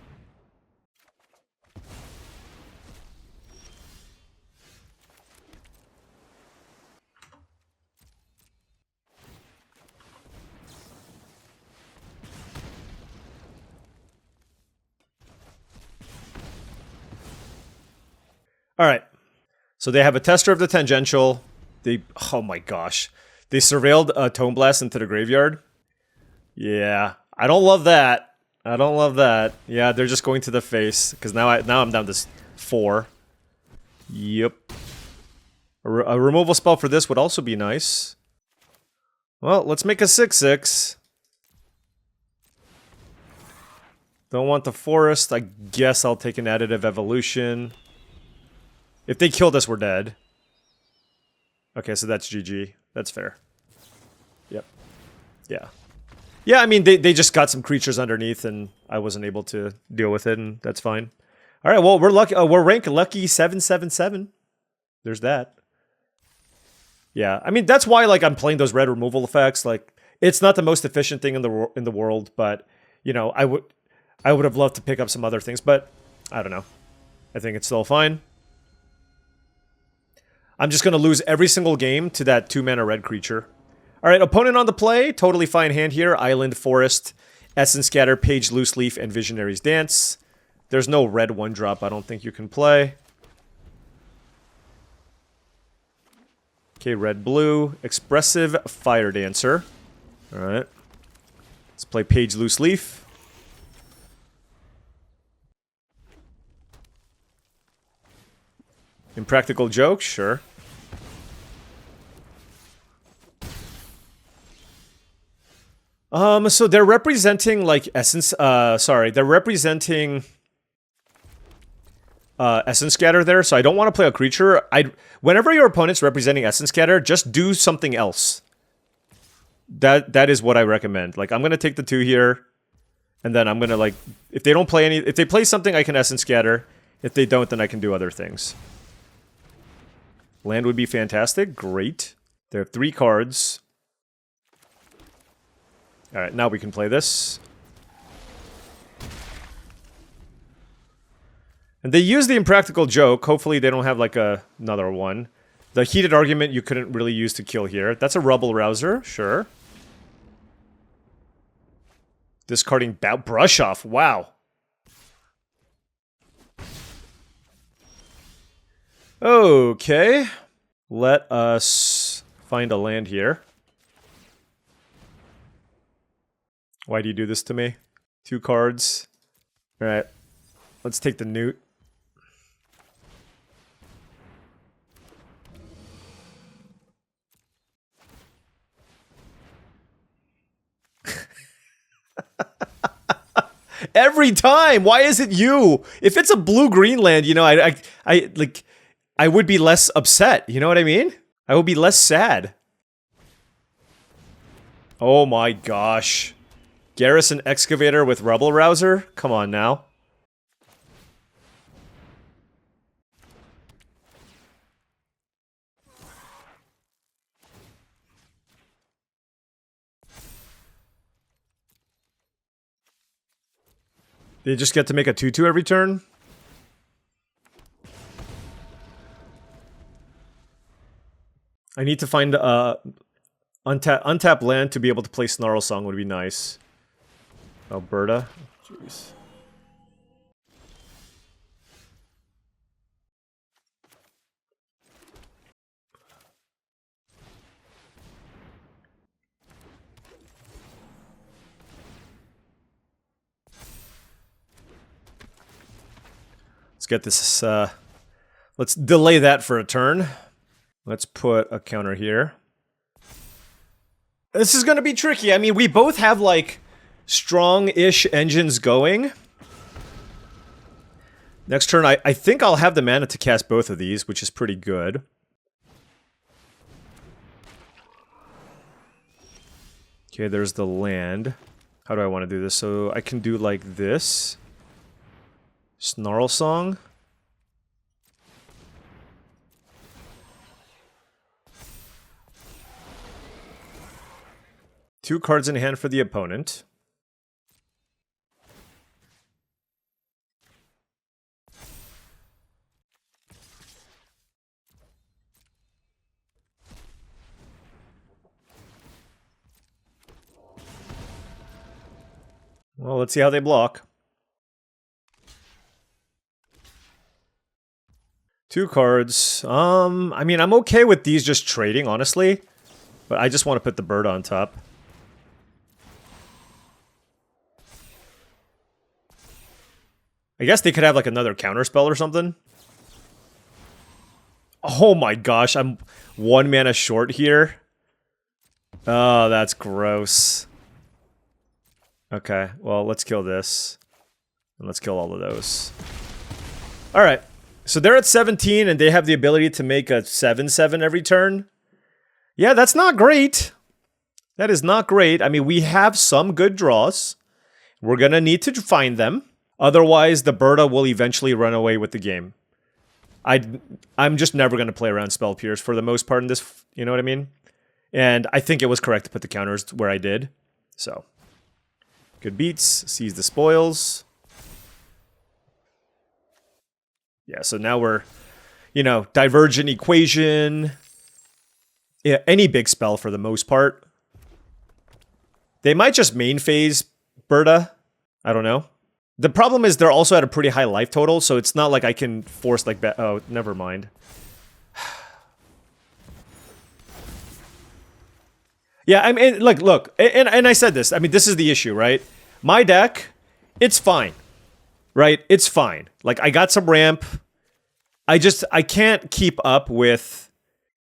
Alright. So they have a Tester of the Tangential. They... Oh my gosh. They surveilled a Tome Blast into the graveyard. Yeah. I don't love that. I don't love that. Yeah, they're just going to the face. Because now I'm down to 4. Yep. A removal spell for this would also be nice. Well, let's make a 6/6. Don't want the forest. I guess I'll take an Additive Evolution. If they kill this, we're dead. Okay, so that's GG. That's fair. Yep. Yeah. Yeah, I mean, they just got some creatures underneath, and I wasn't able to deal with it, and that's fine. All right, well, we're lucky. We're rank lucky 777. There's that. Yeah, I mean, that's why, like, I'm playing those red removal effects. Like, it's not the most efficient thing in the world, but, you know, I would have loved to pick up some other things, but I don't know. I think it's still fine. I'm just going to lose every single game to that 2-mana red creature. All right, opponent on the play. Totally fine hand here. Island, Forest, Essence Scatter, Page, Loose Leaf, and Visionary's Dance. There's no red 1-drop I don't think you can play. Okay, red-blue. Expressive Fire Dancer. All right. Let's play Page, Loose Leaf. Impractical Joke, sure. So they're representing, like, Essence, they're representing Essence Scatter there, so I don't want to play a creature. Whenever your opponent's representing Essence Scatter, just do something else. That is what I recommend. Like, I'm gonna take the 2 here, and then I'm gonna, like, if they don't play any, if they play something, I can Essence Scatter. If they don't, then I can do other things. Land would be fantastic. Great. They have 3 cards. Alright, now we can play this. And they use the Impractical Joke. Hopefully they don't have, like, another one. The Heated Argument you couldn't really use to kill here. That's a Rubble Rouser, sure. Discarding Brush Off, wow. Okay. Let us find a land here. Why do you do this to me? 2 cards. Alright. Let's take the Newt. Every time! Why is it you? If it's a blue-green land, you know, I would be less upset. You know what I mean? I would be less sad. Oh my gosh. Garrison Excavator with Rubble Rouser? Come on now. They just get to make a 2/2 every turn? I need to find untap land to be able to play Snarl Song would be nice. Alberta? Jeez. get this, let's delay that for a turn. Let's put a counter here. This is gonna be tricky. I mean, we both have, like, strong-ish engines going. Next turn, I think I'll have the mana to cast both of these, which is pretty good. Okay, there's the land. How do I want to do this? So I can do like this. Snarl Song. Two cards in hand for the opponent. Well, let's see how they block. Two cards. I mean, I'm okay with these just trading, honestly. But I just want to put the bird on top. I guess they could have, like, another counterspell or something. Oh my gosh, I'm 1 mana short here. Oh, that's gross. Okay, well, let's kill this. And let's kill all of those. Alright, so they're at 17 and they have the ability to make a 7/7 every turn. Yeah, that's not great. That is not great. I mean, we have some good draws. We're gonna need to find them. Otherwise, the Berta will eventually run away with the game. I'm just never gonna play around Spell Pierce for the most part in this, you know what I mean? And I think it was correct to put the counters where I did. So, good beats, seize the spoils. Yeah, so now we're, you know, Divergent Equation. Yeah, any big spell for the most part. They might just main phase Berta. I don't know. The problem is they're also at a pretty high life total, so it's not like I can force like... Oh, never mind. Yeah, I mean, look, and I said this. I mean, this is the issue, right? My deck, it's fine, right? It's fine. Like, I got some ramp. I can't keep up with...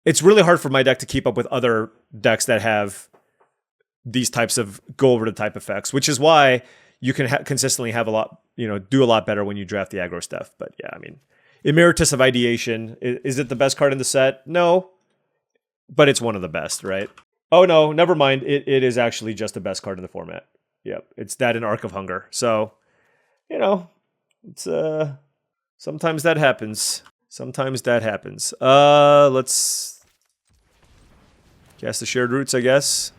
It's really hard for my deck to keep up with other decks that have these types of go-over-the-type effects, which is why you can consistently have a lot, you know, do a lot better when you draft the aggro stuff. But yeah, I mean, Emeritus of Ideation, is it the best card in the set? No, but it's one of the best, right? Oh no, never mind. It is actually just the best card in the format. Yep, it's that in Arc of Hunger. So, you know, it's sometimes that happens. Sometimes that happens. Let's cast the Shared Roots, I guess.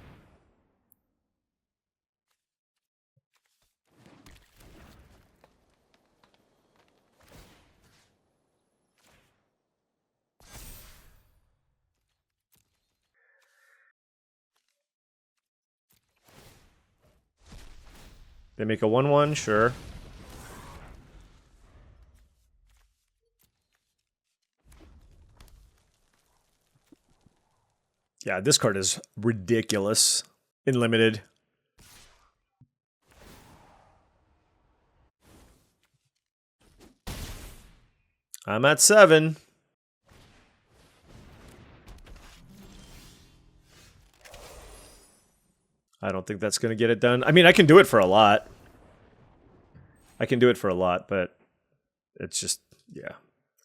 They make a 1/1, sure. Yeah, this card is ridiculous in limited. I'm at 7. I don't think that's going to get it done. I mean, I can do it for a lot. I can do it for a lot, but it's just, yeah.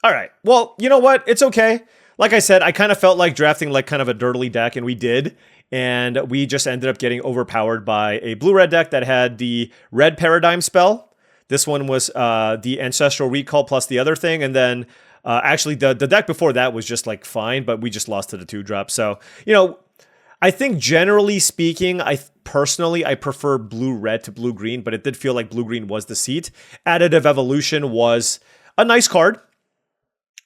All right. Well, you know what? It's okay. Like I said, I kind of felt like drafting like kind of a dirtly deck, and we did. And we just ended up getting overpowered by a blue-red deck that had the red Paradigm spell. This one was the Ancestral Recall plus the other thing. And then actually the deck before that was just like fine, but we just lost to the 2-drop. So, you know, I think generally speaking, I prefer blue-red to blue-green, but it did feel like blue-green was the seat. Additive Evolution was a nice card.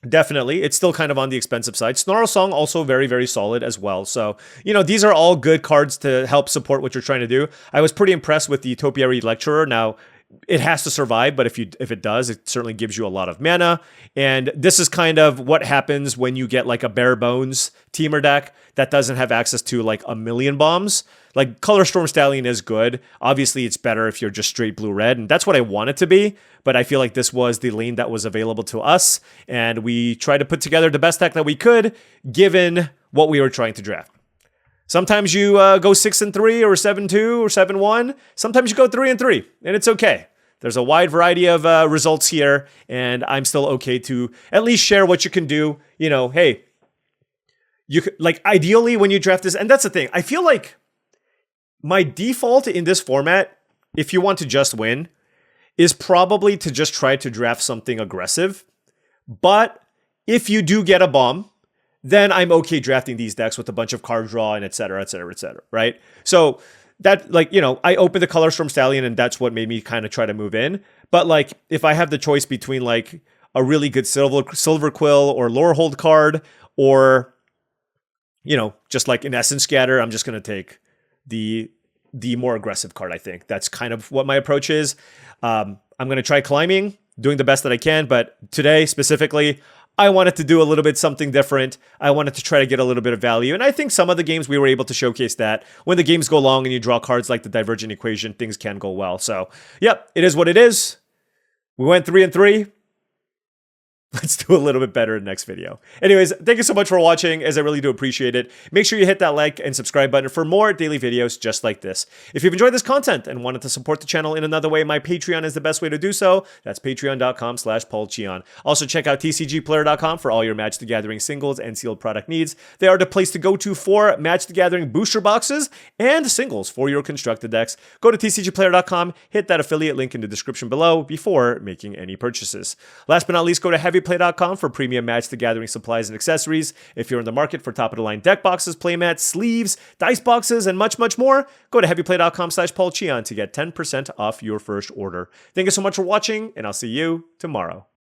Definitely. It's still kind of on the expensive side. Snarl Song also very, very solid as well. So, you know, these are all good cards to help support what you're trying to do. I was pretty impressed with the Topiary Lecturer. Now, it has to survive, but if it does, it certainly gives you a lot of mana. And this is kind of what happens when you get like a bare bones teamer deck that doesn't have access to like a million bombs. Like Color Storm Stallion is good. Obviously, it's better if you're just straight blue-red, and that's what I want it to be. But I feel like this was the lane that was available to us, and we tried to put together the best deck that we could, given what we were trying to draft. Sometimes you go 6-3 or 7-2 or 7-1. Sometimes you go 3-3, and it's okay. There's a wide variety of results here, and I'm still okay to at least share what you can do. You know, hey, you could, like, ideally when you draft this, and that's the thing. I feel like my default in this format, if you want to just win, is probably to just try to draft something aggressive. But if you do get a bomb, then I'm okay drafting these decks with a bunch of card draw and et cetera, right? So that, like, you know, I opened the Color Storm Stallion and that's what made me kind of try to move in. But like, if I have the choice between like a really good Silver Quill or Lorehold card, or, you know, just like an Essence Scatter, I'm just going to take the more aggressive card, I think. That's kind of what my approach is. I'm going to try climbing, doing the best that I can, but today specifically, I wanted to do a little bit something different. I wanted to try to get a little bit of value, and I think some of the games we were able to showcase that. When the games go long and you draw cards like the Divergent Equation, things can go well. So, yep, it is what it is. We went 3-3. Let's do a little bit better in the next video. Anyways, thank you so much for watching, as I really do appreciate it. Make sure you hit that like and subscribe button for more daily videos just like this. If you've enjoyed this content and wanted to support the channel in another way, my Patreon is the best way to do so. That's patreon.com/paulcheon. Also check out TCGplayer.com for all your Magic the Gathering singles and sealed product needs. They are the place to go to for Magic the Gathering booster boxes and singles for your constructed decks. Go to TCGplayer.com, hit that affiliate link in the description below before making any purchases. Last but not least, go to heavyplay.com for premium Magic the Gathering supplies and accessories. If you're in the market for top-of-the-line deck boxes, playmats, sleeves, dice boxes, and much, much more, go to heavyplay.com/paulcheon to get 10% off your first order. Thank you so much for watching, and I'll see you tomorrow.